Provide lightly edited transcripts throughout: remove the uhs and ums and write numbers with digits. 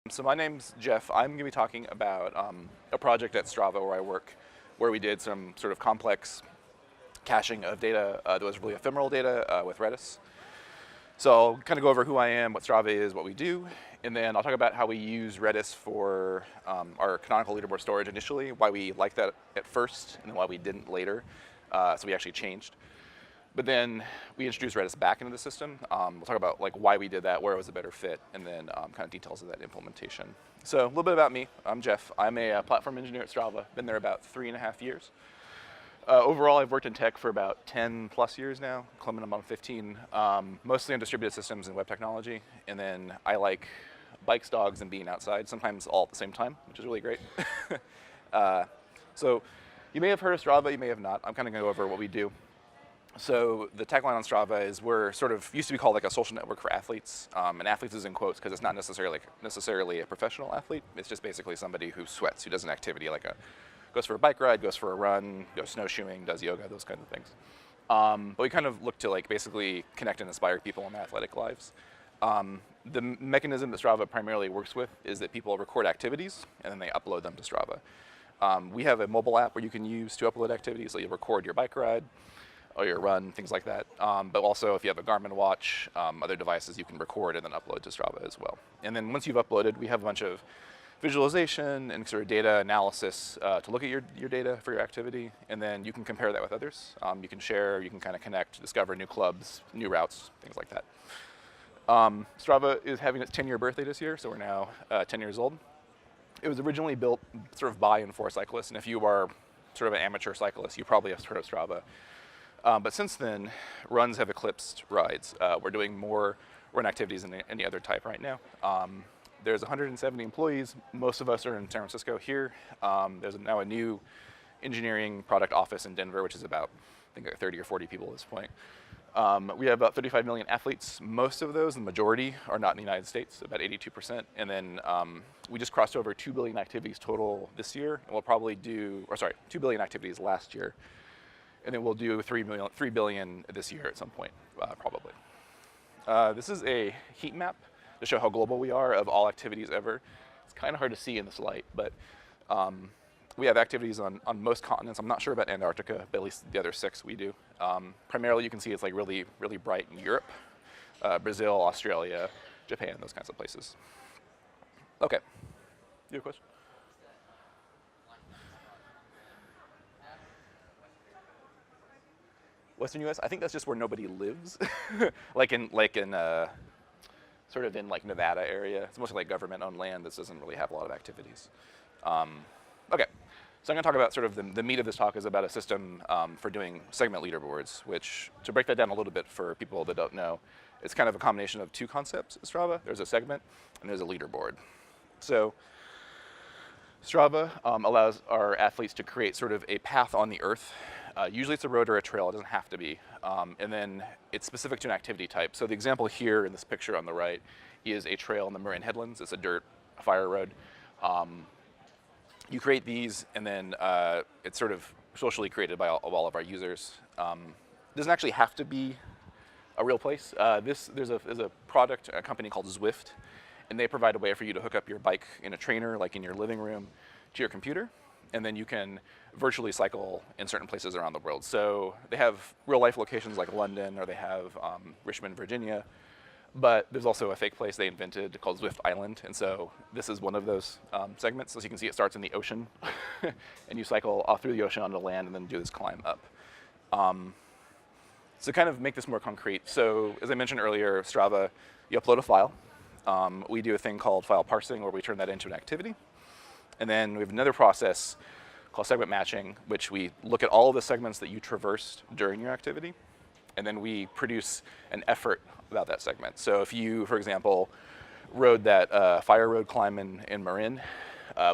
So my name's Jeff. I'm going to be talking about a project at Strava where I work, where we did some sort of complex caching of data that was really ephemeral data with Redis. So I'll kind of go over who I am, what Strava is, what we do, and then I'll talk about how we use Redis for our canonical leaderboard storage initially, why we liked that at first, and then why we didn't later. So we actually changed. But then we introduced Redis back into the system. We'll talk about like why we did that, where it was a better fit, and then kind of details of that implementation. So a little bit about me. I'm Jeff. I'm a platform engineer at Strava. Been there about 3.5 years. Overall, I've worked in tech for about 10 plus years now, coming up on 15, mostly on distributed systems and web technology. And then I like bikes, dogs, and being outside, sometimes all at the same time, which is really great. So you may have heard of Strava, you may have not. I'm kind of going to go over what we do. So the tagline on Strava is we're sort of used to be called like a social network for athletes, and athletes is in quotes because it's not necessarily a professional athlete. It's just basically somebody who sweats, who does an activity like goes for a bike ride, goes for a run, goes snowshoeing, does yoga, those kinds of things. But we kind of look to like basically connect and inspire people in their athletic lives. The mechanism that Strava primarily works with is that people record activities and then they upload them to Strava. We have a mobile app where you can use to upload activities, so you record your bike ride, or your run, things like that. But also if you have a Garmin watch, other devices you can record and then upload to Strava as well. And then once you've uploaded, we have a bunch of visualization and sort of data analysis to look at your data for your activity, and then you can compare that with others. You can share, you can kind of connect, discover new clubs, new routes, things like that. Strava is having its 10-year birthday this year, so we're now 10 years old. It was originally built sort of by and for cyclists, and if you are sort of an amateur cyclist, you probably have heard of Strava. But since then, runs have eclipsed rides. We're doing more run activities than any other type right now. There's 170 employees. Most of us are in San Francisco here. There's now a new engineering product office in Denver, which is about, I think, like 30 or 40 people at this point. We have about 35 million athletes. Most of those, the majority, are not in the United States, about 82%. And then we just crossed over 2 billion activities total this year. And we'll probably do, 2 billion activities last year. And then we'll do 3 billion this year at some point, probably. This is a heat map to show how global we are of all activities ever. It's kind of hard to see in this light, but we have activities on most continents. I'm not sure about Antarctica, but at least the other 6 we do. Primarily, you can see it's like really, really bright in Europe, Brazil, Australia, Japan, those kinds of places. Okay, you have a question? Western U.S. I think that's just where nobody lives, like in sort of in like Nevada area. It's mostly like government-owned land that doesn't really have a lot of activities. Okay, so I'm going to talk about sort of the meat of this talk is about a system for doing segment leaderboards, which, to break that down a little bit for people that don't know, it's kind of a combination of 2 concepts at Strava. There's a segment and there's a leaderboard. So Strava allows our athletes to create sort of a path on the earth. Usually it's a road or a trail, it doesn't have to be. And then it's specific to an activity type. So the example here in this picture on the right is a trail in the Marin Headlands. It's a dirt fire road. You create these and then it's sort of socially created by all of our users. It doesn't actually have to be a real place. There's a product, a company called Zwift, and they provide a way for you to hook up your bike in a trainer, like in your living room, to your computer, and then you can virtually cycle in certain places around the world. So they have real life locations like London, or they have Richmond, Virginia, but there's also a fake place they invented called Zwift Island, and so this is one of those segments. As you can see, it starts in the ocean, and you cycle off through the ocean onto land and then do this climb up. So kind of make this more concrete, so as I mentioned earlier, Strava, you upload a file. We do a thing called file parsing where we turn that into an activity. And then we have another process called segment matching, which we look at all of the segments that you traversed during your activity, and then we produce an effort about that segment. So if you, for example, rode that fire road climb in Marin,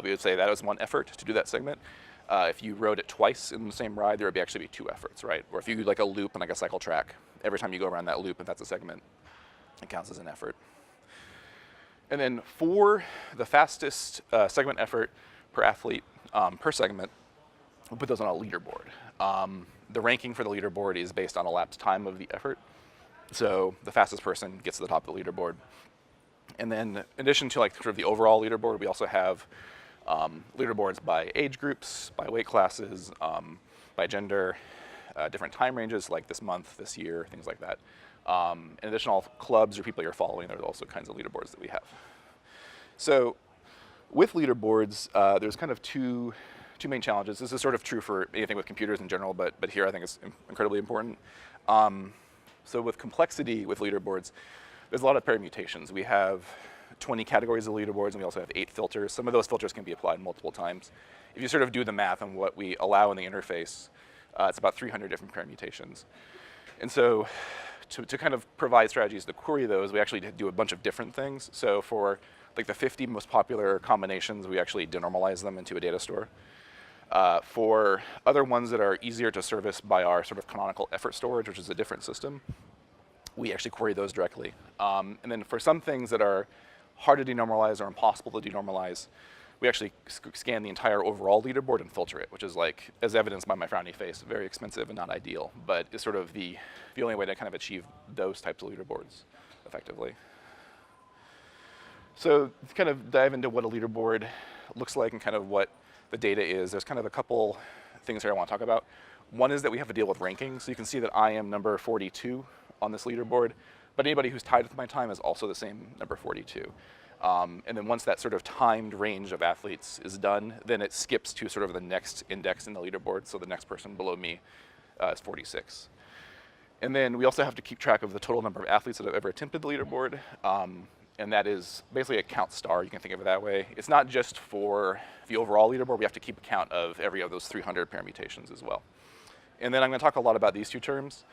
we would say that was 1 effort to do that segment. If you rode it twice in the same ride, there would actually be 2 efforts, right? Or if you do like a loop on like a cycle track, every time you go around that loop, if that's a segment, it counts as an effort. And then for the fastest segment effort per athlete per segment, we'll put those on a leaderboard. The ranking for the leaderboard is based on elapsed time of the effort. So the fastest person gets to the top of the leaderboard. And then in addition to like sort of the overall leaderboard, we also have leaderboards by age groups, by weight classes, by gender, different time ranges like this month, this year, things like that. In addition, all clubs or people you're following, there's also kinds of leaderboards that we have. So with leaderboards, there's kind of two main challenges. This is sort of true for anything with computers in general, but here I think it's incredibly important. So with complexity with leaderboards, there's a lot of permutations. We have 20 categories of leaderboards, and we also have 8 filters. Some of those filters can be applied multiple times. If you sort of do the math on what we allow in the interface, it's about 300 different permutations. And so to kind of provide strategies to query those, we actually do a bunch of different things. So for like the 50 most popular combinations, we actually denormalize them into a data store. For other ones that are easier to service by our sort of canonical effort storage, which is a different system, we actually query those directly. And then for some things that are hard to denormalize or impossible to denormalize, we actually scan the entire overall leaderboard and filter it, which is like, as evidenced by my frowny face, very expensive and not ideal, but is sort of the only way to kind of achieve those types of leaderboards effectively. So to kind of dive into what a leaderboard looks like and kind of what the data is, there's kind of a couple things here I want to talk about. One is that we have to deal with ranking. So you can see that I am number 42 on this leaderboard, but anybody who's tied with my time is also the same number 42. And then once that sort of timed range of athletes is done, then it skips to sort of the next index in the leaderboard. So the next person below me is 46. And then we also have to keep track of the total number of athletes that have ever attempted the leaderboard. And that is basically a count star, you can think of it that way. It's not just for the overall leaderboard, we have to keep a count of every of those 300 permutations as well. And then I'm gonna talk a lot about these two terms,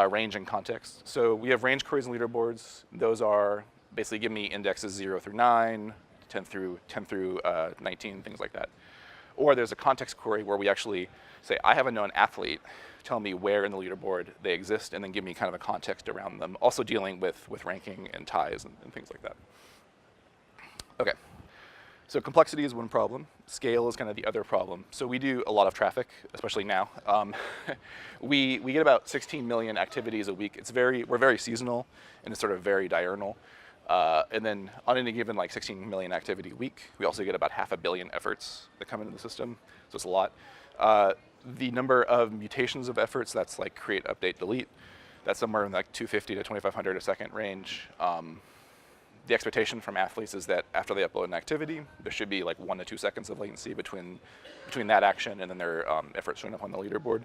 range and context. So we have range queries and leaderboards. Those are basically give me indexes 0 through 9, 10 through 19, things like that. Or there's a context query where we actually say, I have a known athlete, tell me where in the leaderboard they exist, and then give me kind of a context around them, also dealing with ranking and ties and things like that. Okay, so complexity is one problem. Scale is kind of the other problem. So we do a lot of traffic, especially now. We get about 16 million activities a week. We're very seasonal, and it's sort of very diurnal. And then on any given like 16 million activity week, we also get about 500 million efforts that come into the system. So it's a lot. The number of mutations of efforts, that's like create, update, delete, that's somewhere in like 250 to 2,500 a second range. The expectation from athletes is that after they upload an activity, there should be like 1 to 2 seconds of latency between that action and then their efforts showing up on the leaderboard.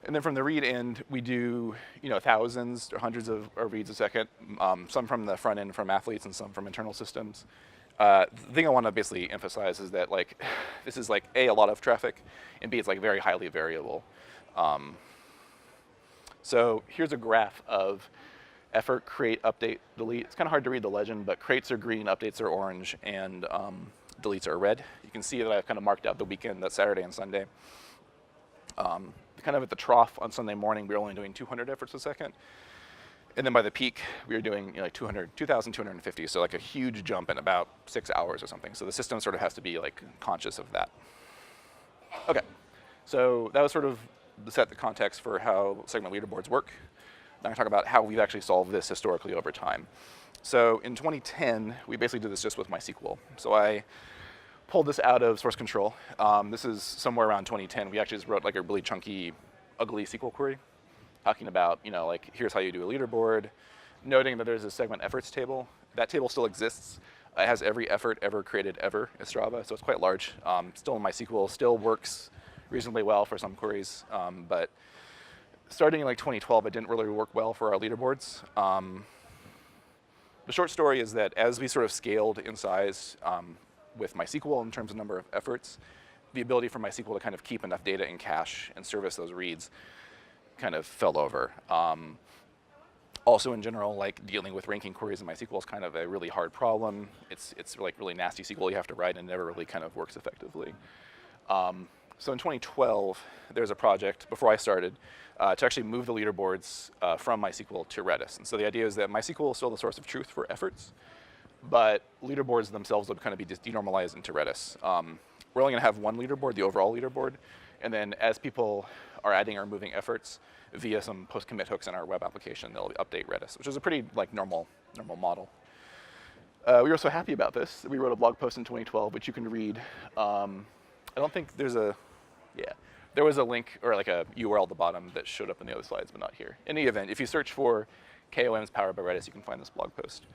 And then from the read end, we do thousands or hundreds of reads a second, some from the front end from athletes and some from internal systems. The thing I want to basically emphasize is that like this is like A, a lot of traffic, and B, it's like very highly variable. So here's a graph of effort, create, update, delete. It's kind of hard to read the legend, but creates are green, updates are orange, and deletes are red. You can see that I've kind of marked out the weekend, that's Saturday and Sunday. Kind of at the trough on Sunday morning, we were only doing 200 efforts a second. And then by the peak, we were doing like 2,250, so like a huge jump in about 6 hours or something. So the system sort of has to be like conscious of that. Okay, so that was sort of to set the context for how segment leaderboards work. Now I'm gonna talk about how we've actually solved this historically over time. So in 2010, we basically did this just with MySQL. So I pulled this out of source control. This is somewhere around 2010. We actually just wrote like a really chunky, ugly SQL query, talking about, like here's how you do a leaderboard, noting that there's a segment efforts table. That table still exists. It has every effort ever created ever in Strava, so it's quite large. Still in MySQL, still works reasonably well for some queries, but starting in like 2012, it didn't really work well for our leaderboards. The short story is that as we sort of scaled in size with MySQL in terms of number of efforts, the ability for MySQL to kind of keep enough data in cache and service those reads kind of fell over. Also in general, like dealing with ranking queries in MySQL is kind of a really hard problem. It's like really nasty SQL you have to write and never really kind of works effectively. So in 2012, there's a project before I started to actually move the leaderboards from MySQL to Redis. And so the idea is that MySQL is still the source of truth for efforts, but leaderboards themselves will kind of be just denormalized into Redis. We're only gonna have one leaderboard, the overall leaderboard, and then as people are adding or moving efforts via some post-commit hooks in our web application, they'll update Redis, which is a pretty like normal model. We were so happy about this that we wrote a blog post in 2012, which you can read. I don't think there's a, yeah, there was a link or like a URL at the bottom that showed up in the other slides, but not here. In any event, if you search for KOMs powered by Redis, you can find this blog post.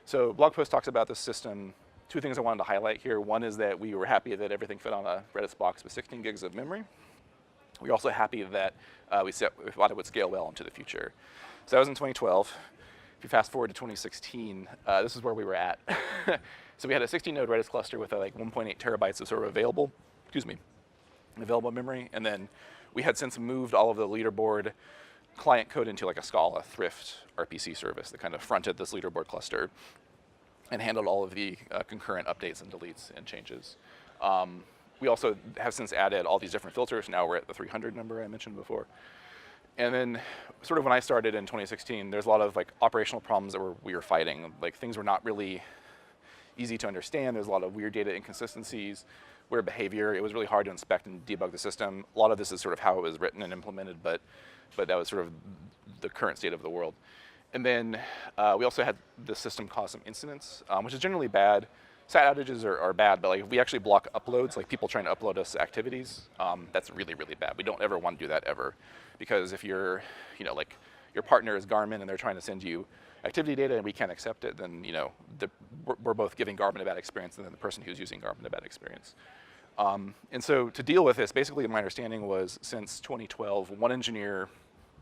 So blog post talks about this system. Two things I wanted to highlight here. One is that we were happy that everything fit on a Redis box with 16 gigs of memory. We were also happy that we thought it would scale well into the future. So that was in 2012. If you fast forward to 2016, this is where we were at. So we had a 16-node Redis cluster with like 1.8 terabytes of sort of available memory, and then we had since moved all of the leaderboard client code into like a Scala Thrift RPC service that kind of fronted this leaderboard cluster and handled all of the concurrent updates and deletes and changes. We also have since added all these different filters. Now we're at the 300 number I mentioned before. And then sort of when I started in 2016, there's a lot of like operational problems that we were fighting. Like things were not really easy to understand. There's a lot of weird data inconsistencies, weird behavior. It was really hard to inspect and debug the system. A lot of this is sort of how it was written and implemented, but that was sort of the current state of the world. And then we also had the system cause some incidents, which is generally bad. Sat outages are bad, but like if we actually block uploads, like people trying to upload us activities, that's really, really bad. We don't ever want to do that ever. Because if you're, like your partner is Garmin and they're trying to send you activity data and we can't accept it, then we're both giving Garmin a bad experience and then the person who's using Garmin a bad experience. And so to deal with this, basically my understanding was since 2012, one engineer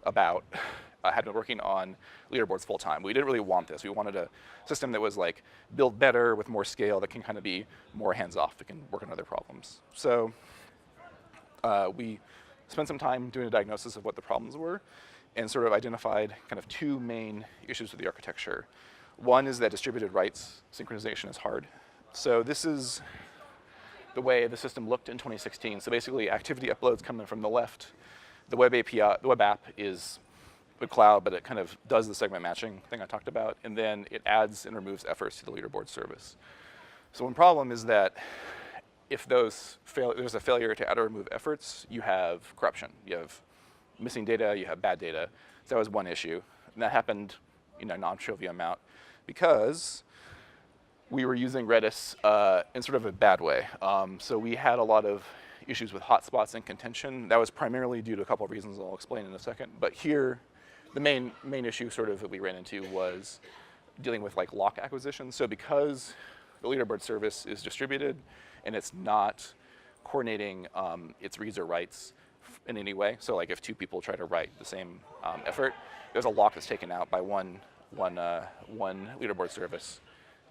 had been working on leaderboards full time. We didn't really want this. We wanted a system that was like built better with more scale that can kind of be more hands-off, that can work on other problems. So we spent some time doing a diagnosis of what the problems were and sort of identified kind of two main issues with the architecture. One is that distributed writes synchronization is hard. So this is the way the system looked in 2016. So basically activity uploads coming from the left. The web API, the web app is with cloud, but it kind of does the segment matching thing I talked about, and then it adds and removes efforts to the leaderboard service. So one problem is that if there's a failure to add or remove efforts, you have corruption. You have missing data, you have bad data. So that was one issue. And that happened non-trivial amount because we were using Redis in sort of a bad way. So we had a lot of issues with hotspots and contention. That was primarily due to a couple of reasons I'll explain in a second. But here, the main issue sort of that we ran into was dealing with like lock acquisition. So because the leaderboard service is distributed and it's not coordinating its reads or writes in any way. So like if two people try to write the same effort, there's a lock that's taken out by one leaderboard service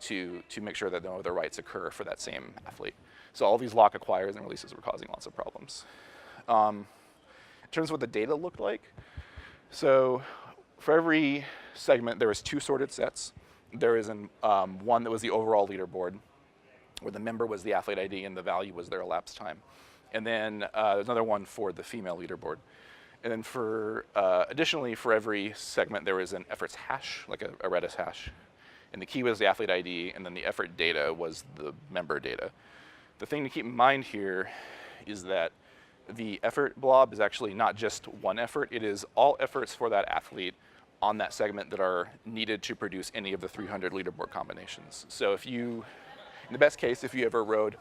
to make sure that no other writes occur for that same athlete. So all these lock acquires and releases were causing lots of problems. In terms of what the data looked like, so for every segment there was two sorted sets. There is one that was the overall leaderboard, where the member was the athlete ID and the value was their elapsed time. And then there's another one for the female leaderboard. And then for additionally, for every segment, there was an efforts hash, like a Redis hash. And the key was the athlete ID, and then the effort data was the member data. The thing to keep in mind here is that the effort blob is actually not just one effort. It is all efforts for that athlete on that segment that are needed to produce any of the 300 leaderboard combinations. So if you, in the best case, if you ever rode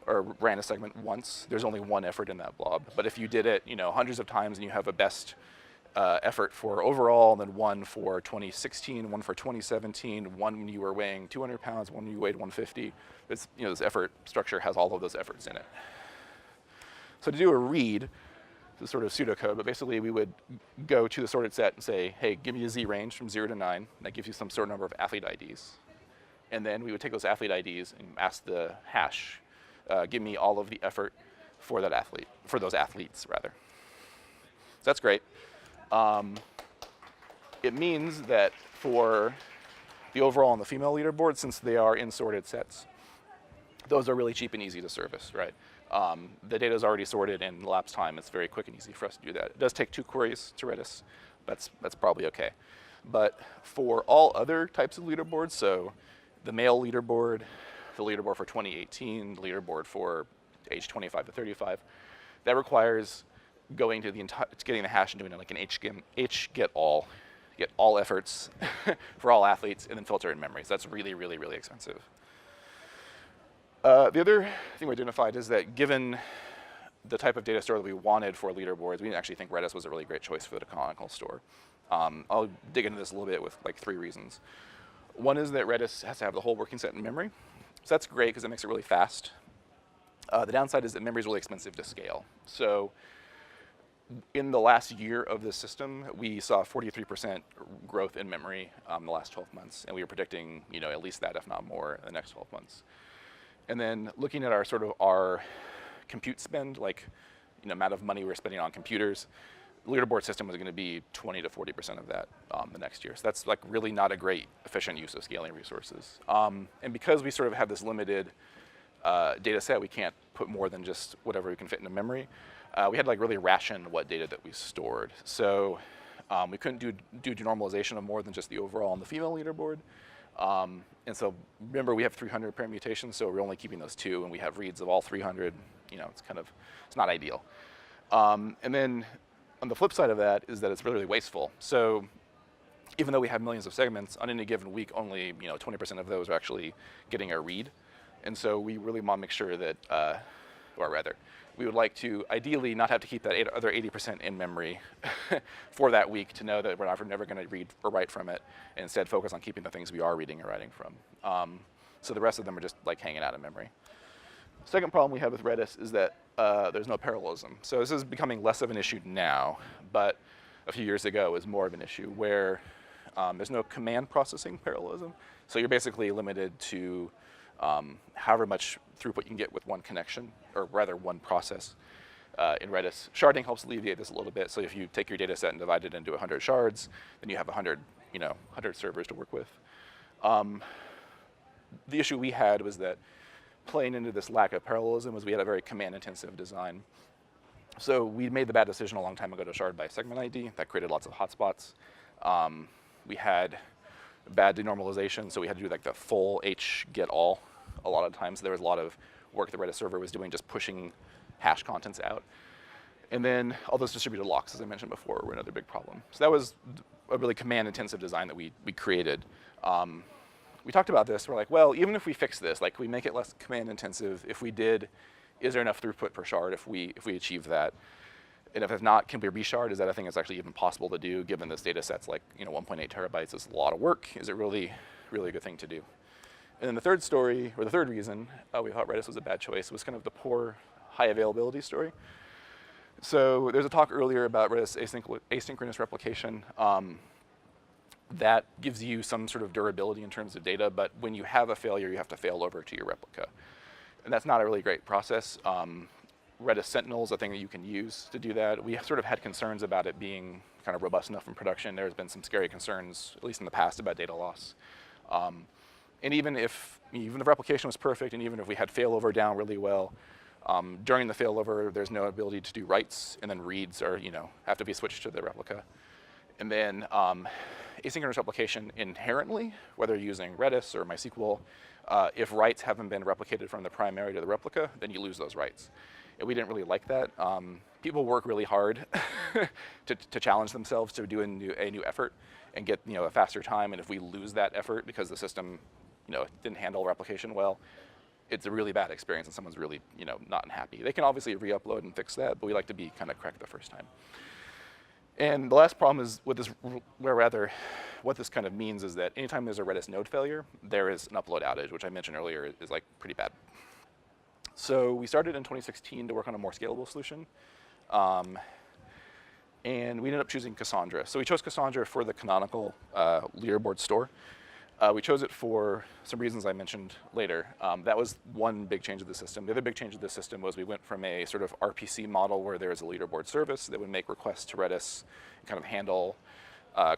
or ran a segment once, there's only one effort in that blob. But if you did it, hundreds of times and you have a best effort for overall, and then one for 2016, one for 2017, one when you were weighing 200 pounds, one when you weighed 150. This effort structure has all of those efforts in it. So to do a read, this is sort of pseudocode, but basically we would go to the sorted set and say, hey, give me a Z range from 0 to 9. That gives you some sort of number of athlete IDs. And then we would take those athlete IDs and ask the hash, give me all of the effort for that athlete, for those athletes rather. So that's great. It means that for the overall and the female leaderboard, since they are in sorted sets, those are really cheap and easy to service, right? The data is already sorted and elapsed time. It's very quick and easy for us to do that. It does take 2 queries to Redis. That's probably okay. But for all other types of leaderboards, so the male leaderboard, the leaderboard for 2018, the leaderboard for age 25 to 35, that requires going to getting the hash and doing it like an hget all get all efforts for all athletes, and then filter in memory. So that's really, really, really expensive. The other thing we identified is that given the type of data store that we wanted for leaderboards, we didn't actually think Redis was a really great choice for the canonical store. I'll dig into this a little bit with like 3 reasons. One is that Redis has to have the whole working set in memory. So that's great because it makes it really fast. The downside is that memory is really expensive to scale. So in the last year of this system, we saw 43% growth in memory the last 12 months, and we were predicting, at least that, if not more, in the next 12 months. And then looking at our compute spend, like amount of money we're spending on computers, the leaderboard system was going to be 20 to 40% of that the next year. So that's like really not a great efficient use of scaling resources. And because we sort of have this limited data set, we can't put more than just whatever we can fit into memory. We had to like really ration what data that we stored. So we couldn't do denormalization of more than just the overall and the female leaderboard. And so remember, we have 300 permutations, so we're only keeping those 2, and we have reads of all 300. It's not ideal. And then on the flip side of that is that it's really, really wasteful. So even though we have millions of segments, on any given week, only 20% of those are actually getting a read. And so we really want to make sure that, or rather, we would like to ideally not have to keep that other 80% in memory for that week to know that we're never going to read or write from it, and instead focus on keeping the things we are reading and writing from. So the rest of them are just like hanging out in memory. Second problem we have with Redis is that there's no parallelism. So this is becoming less of an issue now, but a few years ago it was more of an issue where there's no command processing parallelism. So you're basically limited to however much throughput you can get with one connection, or rather one process in Redis. Sharding helps alleviate this a little bit. So if you take your data set and divide it into 100 shards, then you have 100 servers to work with. The issue we had was that playing into this lack of parallelism was we had a very command-intensive design. So we made the bad decision a long time ago to shard by segment ID. That created lots of hotspots. We had bad denormalization, so we had to do like the full H get all a lot of times. There was a lot of work the Redis server was doing just pushing hash contents out. And then all those distributed locks, as I mentioned before, were another big problem. So that was a really command-intensive design that we created. We talked about this. We're like, well, even if we fix this, like we make it less command-intensive, if we did, is there enough throughput per shard if we achieve that? And if not, can we reshard? Is that a thing that's actually even possible to do, given this data set's like 1.8 terabytes is a lot of work? Is it really, really a good thing to do? And then the third story, or the third reason we thought Redis was a bad choice was kind of the poor high availability story. So there's a talk earlier about Redis asynchronous replication. That gives you some sort of durability in terms of data, but when you have a failure, you have to fail over to your replica. And that's not a really great process. Redis Sentinel is a thing that you can use to do that. We sort of had concerns about it being kind of robust enough in production. There's been some scary concerns, at least in the past, about data loss. And even if the replication was perfect, and even if we had failover down really well, during the failover, there's no ability to do writes, and then reads are, have to be switched to the replica. And then asynchronous replication inherently, whether you're using Redis or MySQL, if writes haven't been replicated from the primary to the replica, then you lose those writes. And we didn't really like that. People work really hard to challenge themselves to do a new effort and get a faster time. And if we lose that effort because the system didn't handle replication well, it's a really bad experience and someone's really not unhappy. They can obviously re-upload and fix that, but we like to be kind of correct the first time. And the last problem is with this, what this kind of means is that anytime there's a Redis node failure, there is an upload outage, which I mentioned earlier is like pretty bad. So we started in 2016 to work on a more scalable solution. And we ended up choosing Cassandra. So we chose Cassandra for the canonical leaderboard store. We chose it for some reasons I mentioned later. That was one big change of the system. The other big change of the system was we went from a sort of RPC model where there is a leaderboard service that would make requests to Redis and kind of handle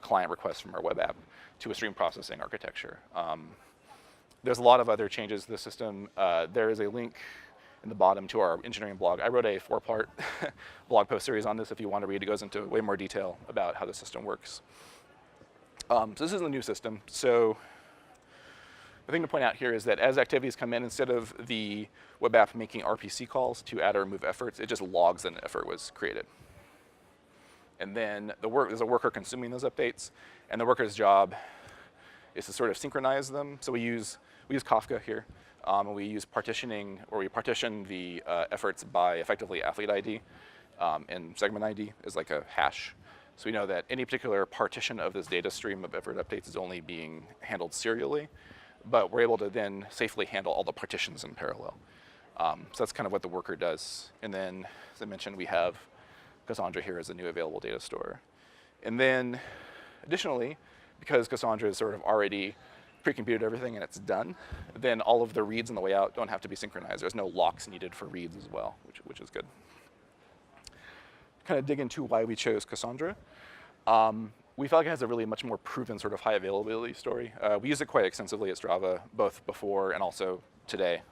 client requests from our web app to a stream processing architecture. There's a lot of other changes to the system. There is a link in the bottom to our engineering blog. I wrote a 4-part blog post series on this if you want to read. It goes into way more detail about how the system works. So this is the new system. So the thing to point out here is that as activities come in, instead of the web app making RPC calls to add or remove efforts, it just logs that an effort was created. And then there's a worker consuming those updates, and the worker's job is to sort of synchronize them. So we use Kafka here, and we use partitioning, or we partition the efforts by effectively athlete ID, and segment ID is like a hash. So we know that any particular partition of this data stream of effort updates is only being handled serially, but we're able to then safely handle all the partitions in parallel. So that's kind of what the worker does. And then, as I mentioned, we have Cassandra here as a new available data store. And then, additionally, because Cassandra is sort of already pre-computed everything and it's done, then all of the reads on the way out don't have to be synchronized. There's no locks needed for reads as well, which is good. Kind of dig into why we chose Cassandra. We felt like it has a really much more proven sort of high availability story. We use it quite extensively at Strava, both before and also today.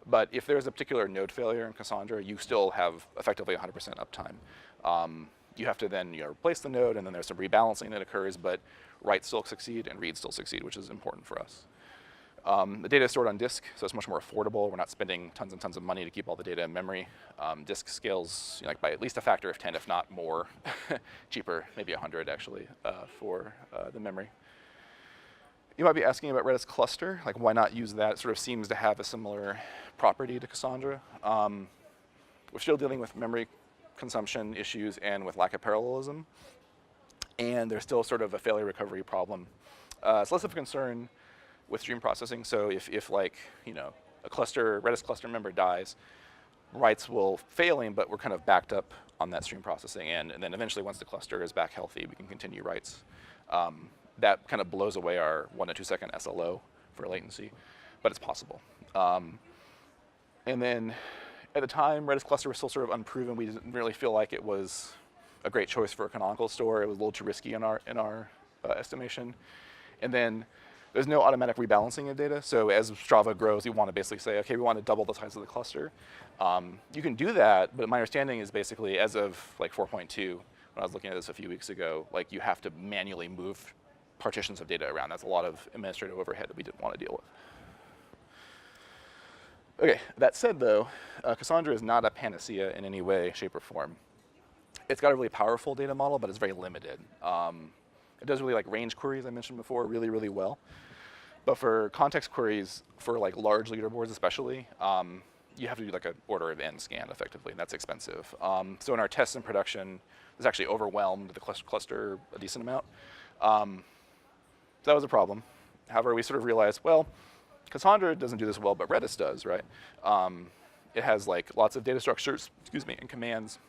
But if there's a particular node failure in Cassandra, you still have effectively 100% uptime. You have to then replace the node, and then there's some rebalancing that occurs, but writes still succeed and reads still succeed, which is important for us. The data is stored on disk, so it's much more affordable. We're not spending tons and tons of money to keep all the data in memory. Disk scales like by at least a factor of 10, if not more, cheaper, maybe 100 actually, for the memory. You might be asking about Redis cluster, like why not use that? It sort of seems to have a similar property to Cassandra. We're still dealing with memory consumption issues and with lack of parallelism. And there's still sort of a failure recovery problem. It's less of a concern with stream processing. So if like, a Redis cluster member dies, writes will failing, but we're kind of backed up on that stream processing. And then eventually once the cluster is back healthy, we can continue writes. That kind of blows away our 1 to 2 second SLO for latency, but it's possible. And then at the time, Redis cluster was still sort of unproven. We didn't really feel like it was a great choice for a canonical store. It was a little too risky in our estimation. And then there's no automatic rebalancing of data. So as Strava grows, you want to basically say, okay, we want to double the size of the cluster. You can do that, but my understanding is basically as of like 4.2, when I was looking at this a few weeks ago, like you have to manually move partitions of data around. That's a lot of administrative overhead that we didn't want to deal with. Okay, that said though, Cassandra is not a panacea in any way, shape, or form. It's got a really powerful data model, but it's very limited. It does really like range queries I mentioned before really, really well. But for context queries, for like large leaderboards especially, you have to do like an order of n scan effectively, and that's expensive. So in our tests in production, this actually overwhelmed the cluster a decent amount. So that was a problem. However, we sort of realized, well, Cassandra doesn't do this well, but Redis does, right? It has like lots of data structures, and commands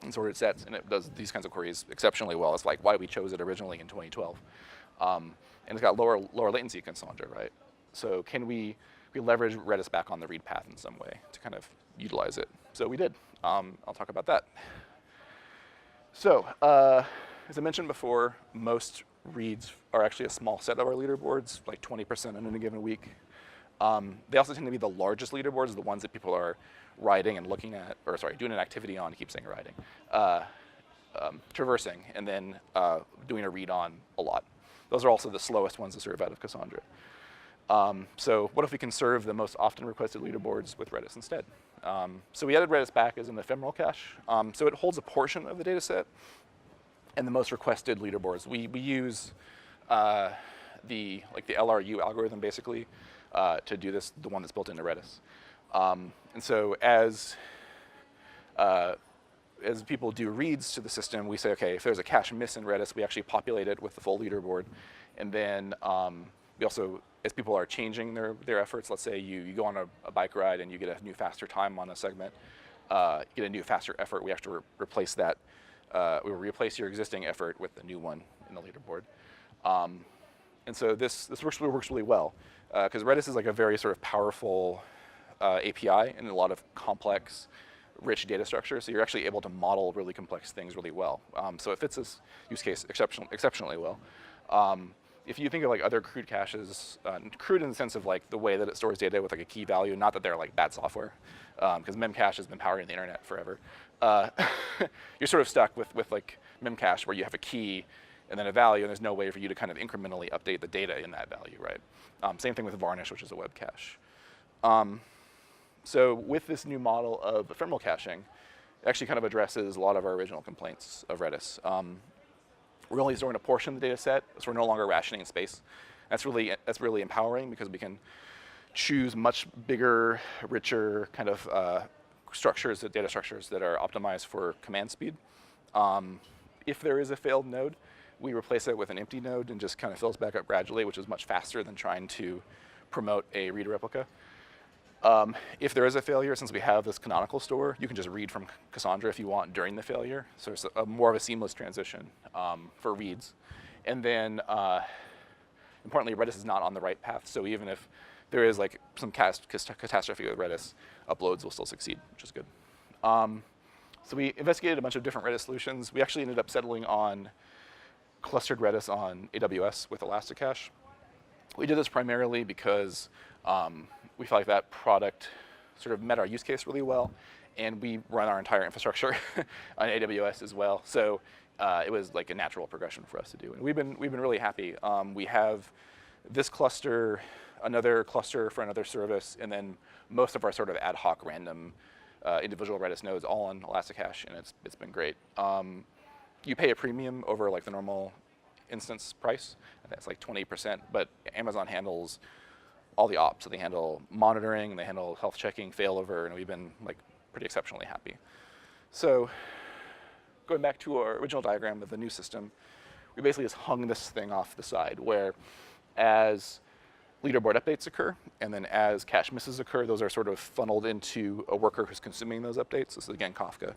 and sorted sets, and it does these kinds of queries exceptionally well. It's like why we chose it originally in 2012. And it's got lower latency Cassandra, right? So can we leverage Redis back on the read path in some way to kind of utilize it? So we did. I'll talk about that. So as I mentioned before, most reads are actually a small set of our leaderboards, like 20% in a given week. They also tend to be the largest leaderboards, the ones that people are riding and looking at, or sorry, doing an activity on, I keep saying riding, traversing, and then doing a read on a lot. Those are also the slowest ones to serve out of Cassandra. So what if we can serve the most often requested leaderboards with Redis instead? So we added Redis back as an ephemeral cache. So it holds a portion of the data set and the most requested leaderboards. We use the LRU algorithm basically to do this, the one that's built into Redis. And so as people do reads to the system, we say, okay, if there's a cache miss in Redis, we actually populate it with the full leaderboard. And then we also, as people are changing their efforts, let's say you go on a bike ride and you get a new faster time on a segment, get a new faster effort, we have to replace that. We will replace your existing effort with the new one in the leaderboard. And so this works really well because Redis is like a very sort of powerful API and a lot of complex, rich data structure. So you're actually able to model really complex things really well. So it fits this use case exceptionally well. If you think of like other crude caches, crude in the sense of like the way that it stores data with like a key value, not that they're like bad software, because memcache has been powering the internet forever. You're sort of stuck with like memcache where you have a key and then a value, and there's no way for you to kind of incrementally update the data in that value, right? Same thing with Varnish, which is a web cache. So with this new model of ephemeral caching, It actually kind of addresses a lot of our original complaints of Redis. We're only storing a portion of the data set, so we're no longer rationing space. That's really empowering because we can choose much bigger, richer kind of structures, data structures that are optimized for command speed. If there is a failed node, we replace it with an empty node and just kind of fills back up gradually, which is much faster than trying to promote a read replica. If there is a failure, since we have this canonical store, you can just read from Cassandra if you want during the failure. So it's more of a seamless transition for reads. And then, importantly, Redis is not on the write path. So even if there is like some catastrophe with Redis, uploads will still succeed, which is good. So we investigated a bunch of different Redis solutions. We actually ended up settling on clustered Redis on AWS with Elasticache. We did this primarily because we felt like that product sort of met our use case really well, and we run our entire infrastructure on AWS as well. So it was like a natural progression for us to do, and we've been really happy. We have this cluster, another cluster for another service, and then most of our sort of ad hoc random individual Redis nodes all on Elasticache, and it's been great. You pay a premium over like the normal instance price, and that's like 20%, but Amazon handles all the ops. So they handle monitoring, and they handle health checking, failover, and we've been like pretty exceptionally happy. So going back to our original diagram of the new system, we basically just hung this thing off the side where as leaderboard updates occur, and then as cache misses occur, those are sort of funneled into a worker who's consuming those updates. This is again Kafka.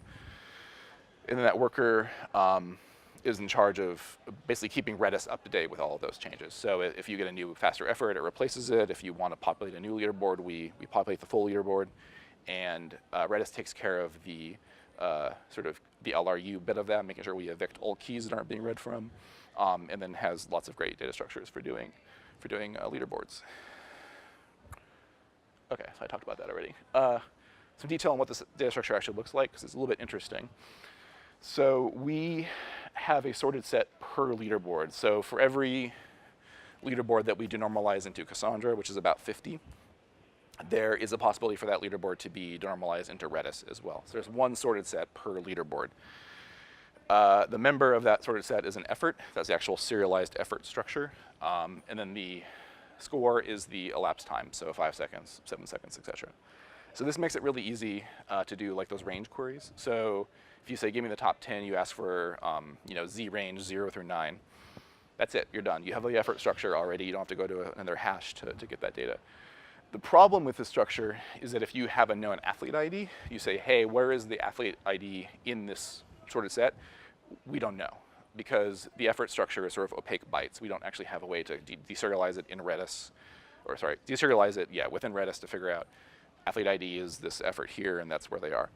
And then that worker is in charge of basically keeping Redis up to date with all of those changes. So if you get a new faster effort, it replaces it. If you want to populate a new leaderboard, we populate the full leaderboard. And Redis takes care of the sort of the LRU bit of that, making sure we evict old keys that aren't being read from, and then has lots of great data structures for doing leaderboards. Okay, so I talked about that already. Some detail on what this data structure actually looks like, because it's a little bit interesting. So we have a sorted set per leaderboard. So for every leaderboard that we denormalize into Cassandra, which is about 50, there is a possibility for that leaderboard to be denormalized into Redis as well. So there's one sorted set per leaderboard. The member of that sorted set is an effort. That's the actual serialized effort structure. And then the score is the elapsed time, so 5 seconds, 7 seconds, etc. So this makes it really easy to do like those range queries. So if you say, give me the top 10, you ask for Z range 0 through 9. That's it, you're done. You have the effort structure already. You don't have to go to another hash to get that data. The problem with this structure is that if you have a known athlete ID, you say, hey, where is the athlete ID in this sorted set? We don't know, because the effort structure is sort of opaque bytes. We don't actually have a way to deserialize it in Redis, or sorry, deserialize it, within Redis to figure out athlete ID is this effort here, and that's where they are.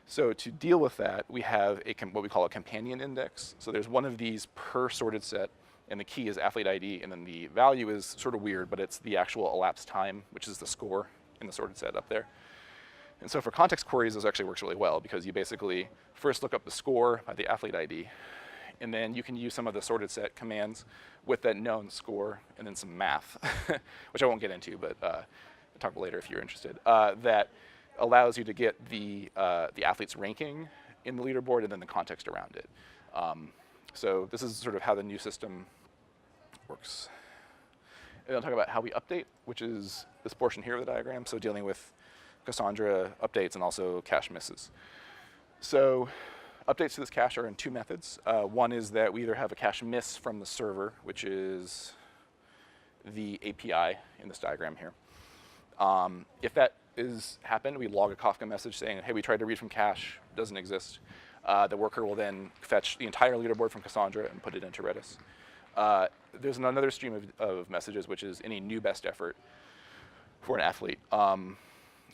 So to deal with that, we have what we call a companion index. So there's one of these per sorted set, and the key is athlete ID, and then the value is sort of weird, but it's the actual elapsed time, which is the score in the sorted set up there. And so for context queries, this actually works really well, because you basically first look up the score by the athlete ID, and then you can use some of the sorted set commands with that known score, and then some math, which I won't get into, but I'll talk about later if you're interested, that allows you to get the athlete's ranking in the leaderboard and then the context around it. So this is sort of how the new system works. And I'll talk about how we update, which is this portion here of the diagram, so dealing with Cassandra updates and also cache misses. So updates to this cache are in two methods. One is that we either have a cache miss from the server, which is the API in this diagram here. If that is happened, we log a Kafka message saying, hey, we tried to read from cache, doesn't exist. The worker will then fetch the entire leaderboard from Cassandra and put it into Redis. There's another stream of messages, which is any new best effort for an athlete.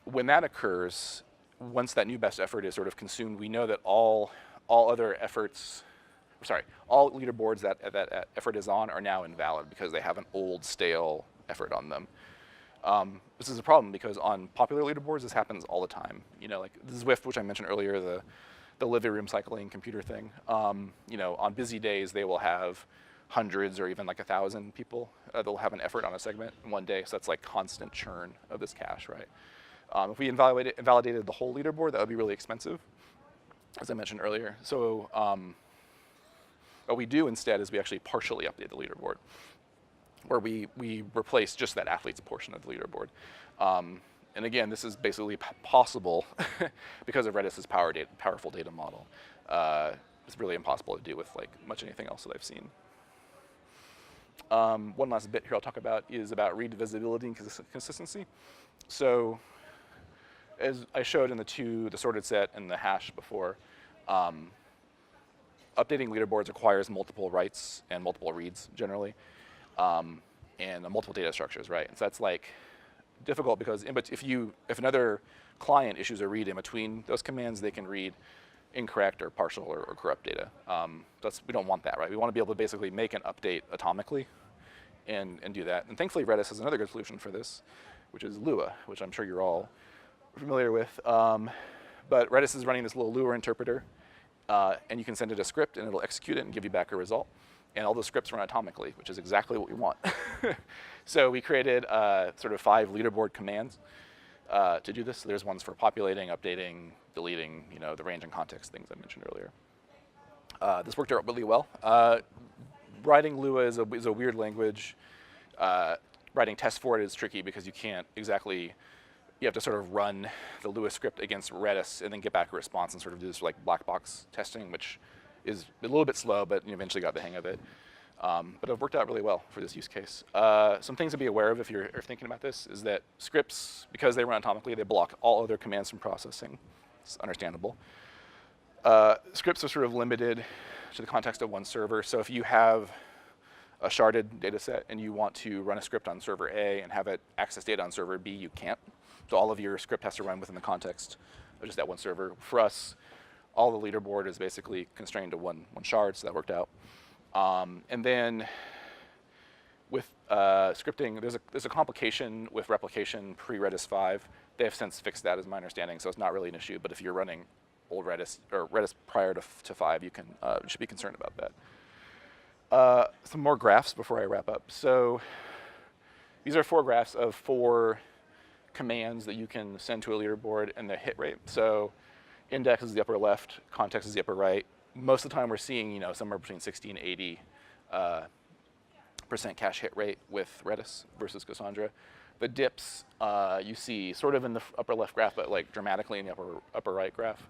When that occurs, once that new best effort is sort of consumed, we know that all other efforts, all leaderboards that effort is on are now invalid because they have an old, stale effort on them. This is a problem because on popular leaderboards, this happens all the time. Like the Zwift, which I mentioned earlier, the living room cycling computer thing. On busy days, they will have hundreds or even like 1,000 people. They'll have an effort on a segment in one day, so that's like constant churn of this cache, right? If we invalidated the whole leaderboard, that would be really expensive. as I mentioned earlier. So what we do instead is we actually partially update the leaderboard, where we replace just that athlete's portion of the leaderboard. And again, this is basically possible because of Redis's powerful data model. It's really impossible to do with like much anything else that I've seen. One last bit here I'll talk about is about read visibility and consistency. So as I showed in the sorted set and the hash before, updating leaderboards requires multiple writes and multiple reads generally, and multiple data structures, right? And so that's like difficult because if another client issues a read in between those commands, they can read incorrect or partial or corrupt data. We don't want that, right? We want to be able to basically make an update atomically and do that. And thankfully Redis has another good solution for this, which is Lua, which I'm sure you're all familiar with. But Redis is running this little Lua interpreter, and you can send it a script and it'll execute it and give you back a result. And all those scripts run atomically, which is exactly what we want. So we created sort of 5 leaderboard commands to do this. So there's ones for populating, updating, deleting, the range and context things I mentioned earlier. This worked out really well. Writing Lua is a weird language. Writing tests for it is tricky because you have to sort of run the Lua script against Redis and then get back a response and sort of do this like black box testing, which is a little bit slow, but you eventually got the hang of it. But it worked out really well for this use case. Some things to be aware of if you're thinking about this is that scripts, because they run atomically, they block all other commands from processing. It's understandable. Scripts are sort of limited to the context of one server. So if you have a sharded data set and you want to run a script on server A and have it access data on server B, you can't. So all of your script has to run within the context of just that one server. For us, all the leaderboard is basically constrained to one shard, so that worked out. And then with scripting, there's a complication with replication pre-Redis 5. They have since fixed that, is my understanding, so it's not really an issue. But if you're running old Redis or Redis prior to 5, you should be concerned about that. Some more graphs before I wrap up. So these are 4 graphs of 4 commands that you can send to a leaderboard and the hit rate. So index is the upper left, context is the upper right. Most of the time we're seeing somewhere between 60 and 80% cache hit rate with Redis versus Cassandra. The dips you see sort of in the upper left graph, but like dramatically in the upper right graph.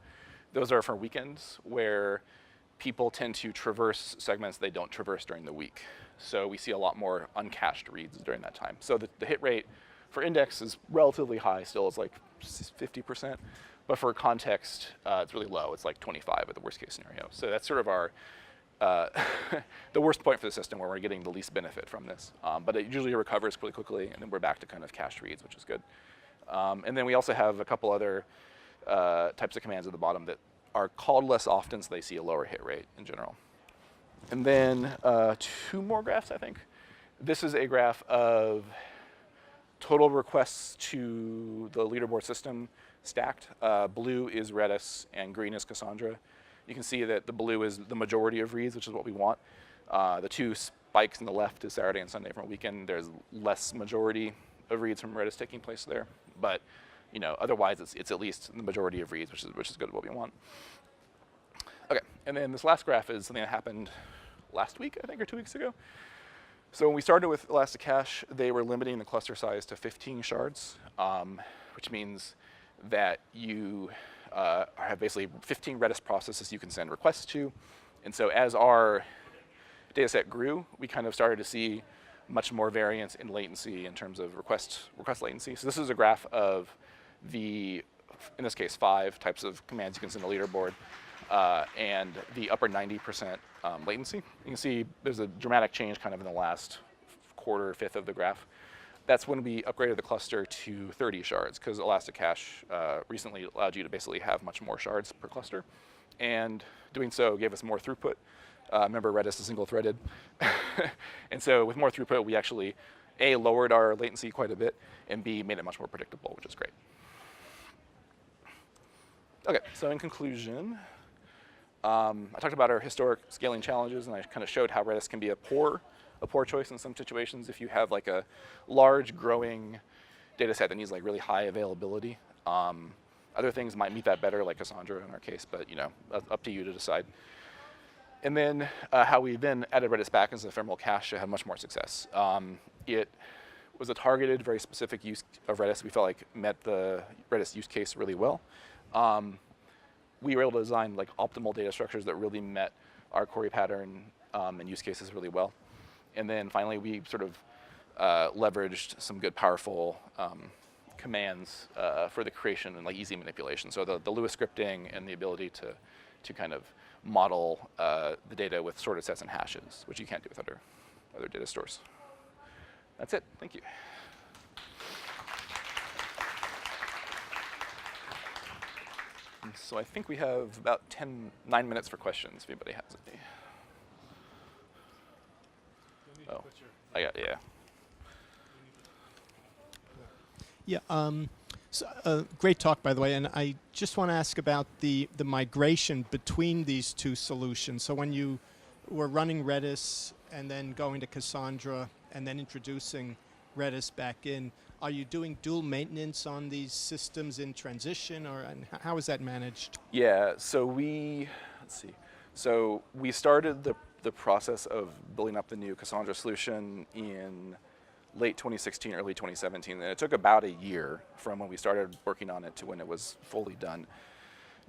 Those are for weekends where people tend to traverse segments they don't traverse during the week. So we see a lot more uncached reads during that time. So the hit rate for index is relatively high still. It's like 50%. But for context, it's really low. It's like 25 at the worst case scenario. So that's sort of our the worst point for the system where we're getting the least benefit from this. But it usually recovers pretty quickly, and then we're back to kind of cached reads, which is good. And then we also have a couple other types of commands at the bottom that are called less often, so they see a lower hit rate in general. And then 2 more graphs, I think. This is a graph of total requests to the leaderboard system stacked. Blue is Redis and green is Cassandra. You can see that the blue is the majority of reads, which is what we want. The 2 spikes in the left is Saturday and Sunday from a weekend. There's less majority of reads from Redis taking place there. But otherwise it's at least the majority of reads, which is good, what we want. Okay, and then this last graph is something that happened last week, I think, or 2 weeks ago. So when we started with Elasticache, they were limiting the cluster size to 15 shards, which means that you have basically 15 Redis processes you can send requests to. And so as our data set grew, we kind of started to see much more variance in latency in terms of request latency. So this is a graph of in this case, 5 types of commands you can send to leaderboard, and the upper 90% latency. You can see there's a dramatic change kind of in the last quarter, fifth of the graph. That's when we upgraded the cluster to 30 shards, because Elasticache recently allowed you to basically have much more shards per cluster. And doing so gave us more throughput. Remember, Redis is single-threaded. And so with more throughput, we actually, A, lowered our latency quite a bit, and B, made it much more predictable, which is great. Okay, so in conclusion, I talked about our historic scaling challenges, and I kind of showed how Redis can be a poor choice in some situations if you have like a large growing data set that needs like really high availability. Other things might meet that better, like Cassandra in our case, but up to you to decide. And then how we then added Redis back as an ephemeral cache to have much more success. It was a targeted, very specific use of Redis we felt like met the Redis use case really well. We were able to design like optimal data structures that really met our query pattern and use cases really well. And then finally, we sort of leveraged some good, powerful commands for the creation and like easy manipulation. So the Lewis scripting and the ability to kind of model the data with sorted sets and hashes, which you can't do with other data stores. That's it. Thank you. And so I think we have about 9 minutes for questions, if anybody has any. Oh, I got, yeah. Yeah, so, great talk, by the way, and I just want to ask about the migration between these two solutions. So when you were running Redis and then going to Cassandra and then introducing Redis back in, are you doing dual maintenance on these systems in transition, or and how is that managed? Yeah, so let's see. So we started the process of building up the new Cassandra solution in late 2016, early 2017, and it took about a year from when we started working on it to when it was fully done.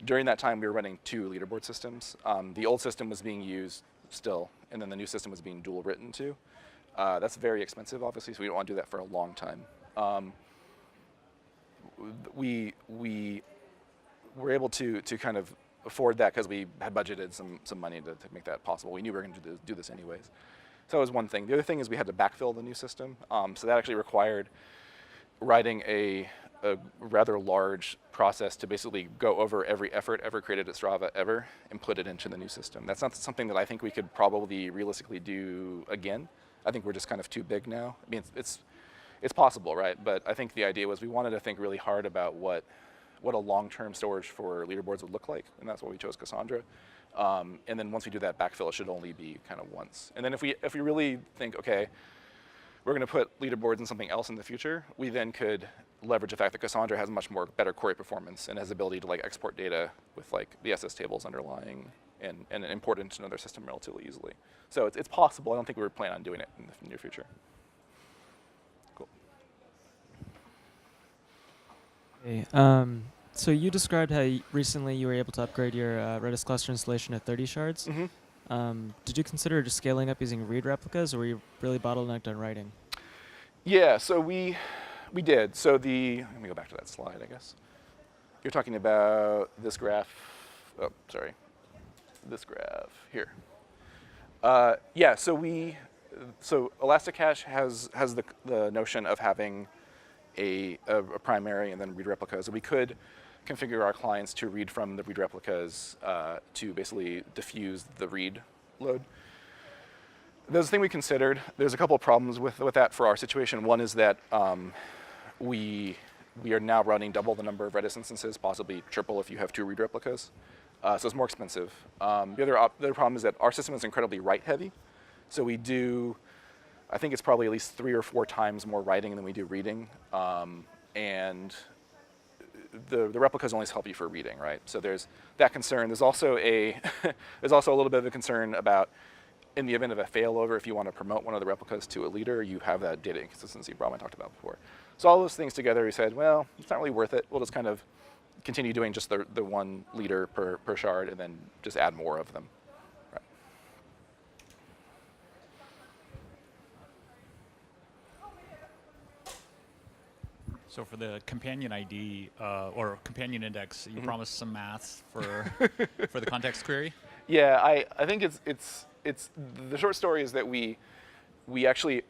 During that time, we were running 2 leaderboard systems. The old system was being used still, and then the new system was being dual written to. That's very expensive, obviously, so we don't want to do that for a long time. We were able to kind of afford that because we had budgeted some money to make that possible. We knew we were going to do this anyways. So that was one thing. The other thing is we had to backfill the new system. So that actually required writing a rather large process to basically go over every effort ever created at Strava ever and put it into the new system. That's not something that I think we could probably realistically do again. I think we're just kind of too big now. I mean, it's possible, right? But I think the idea was we wanted to think really hard about what a long-term storage for leaderboards would look like, and that's why we chose Cassandra. And then once we do that backfill, it should only be kind of once. And then if we really think, okay, we're going to put leaderboards in something else in the future, we then could leverage the fact that Cassandra has much more better query performance and has the ability to like export data with like the SS tables underlying and import it into another system relatively easily. So it's possible. I don't think we were planning on doing it in the near future. Cool. Okay, so you described how recently you were able to upgrade your Redis cluster installation to 30 shards. Mm-hmm. Did you consider just scaling up using read replicas, or were you really bottlenecked on writing? Yeah, so we did. So let me go back to that slide, I guess. You're talking about this graph. Oh, sorry. This graph here. Yeah, so Elasticache has the notion of having a primary and then read replicas. So we could configure our clients to read from the read replicas to basically diffuse the read load. There's a thing we considered. There's a couple of problems with that for our situation. One is that we are now running double the number of Redis instances, possibly triple if you have 2 read replicas. So it's more expensive. The other problem is that our system is incredibly write-heavy. So we do, I think it's probably at least 3 or 4 times more writing than we do reading. And the replicas only help you for reading, right? So there's that concern. There's also there's also a little bit of a concern about, in the event of a failover, if you want to promote one of the replicas to a leader, you have that data inconsistency problem I talked about before. So all those things together, we said, well, it's not really worth it. We'll just kind of continue doing just the one leader per shard and then just add more of them. Right. So for the companion ID or companion index, you promised some math for the context query? Yeah, I think it's the short story is that we actually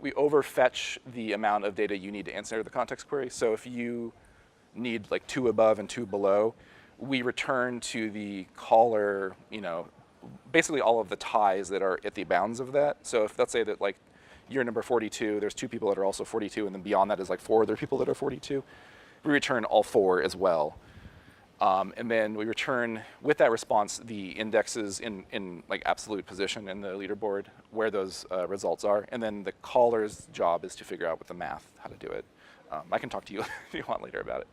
we overfetch the amount of data you need to answer the context query. So if you need like 2 above and 2 below, we return to the caller, basically all of the ties that are at the bounds of that. So if let's say that like you're number 42, there's 2 people that are also 42, and then beyond that is like 4 other people that are 42. We return all 4 as well. And then we return with that response the indexes in like absolute position in the leaderboard where those results are, and then the caller's job is to figure out with the math how to do it. I can talk to you if you want later about it.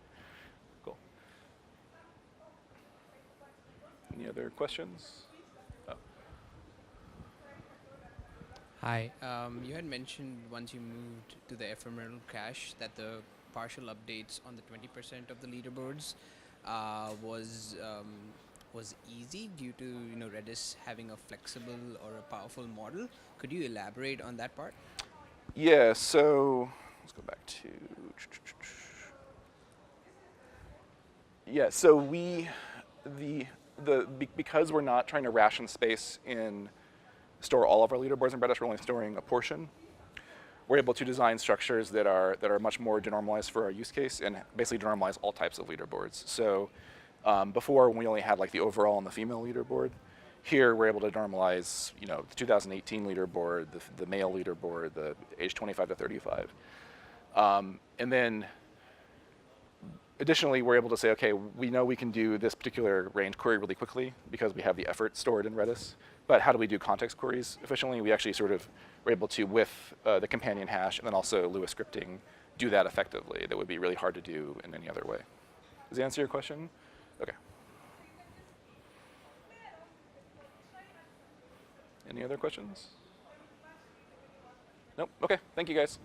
Any other questions? Oh. Hi. You had mentioned once you moved to the ephemeral cache that the partial updates on the 20% of the leaderboards was easy due to Redis having a flexible or a powerful model. Could you elaborate on that part? Yeah, so let's go back to. Yeah, so because we're not trying to ration space in store all of our leaderboards in Redis, we're only storing a portion. We're able to design structures that are much more denormalized for our use case and basically denormalize all types of leaderboards. So before, when we only had like the overall and the female leaderboard, here we're able to normalize, the 2018 leaderboard, the male leaderboard, the age 25 to 35, and then additionally, we're able to say, okay, we know we can do this particular range query really quickly because we have the effort stored in Redis. But how do we do context queries efficiently? We actually sort of were able to, with the companion hash and then also Lua scripting, do that effectively. That would be really hard to do in any other way. Does that answer your question? Okay. Any other questions? Nope. Okay. Thank you, guys.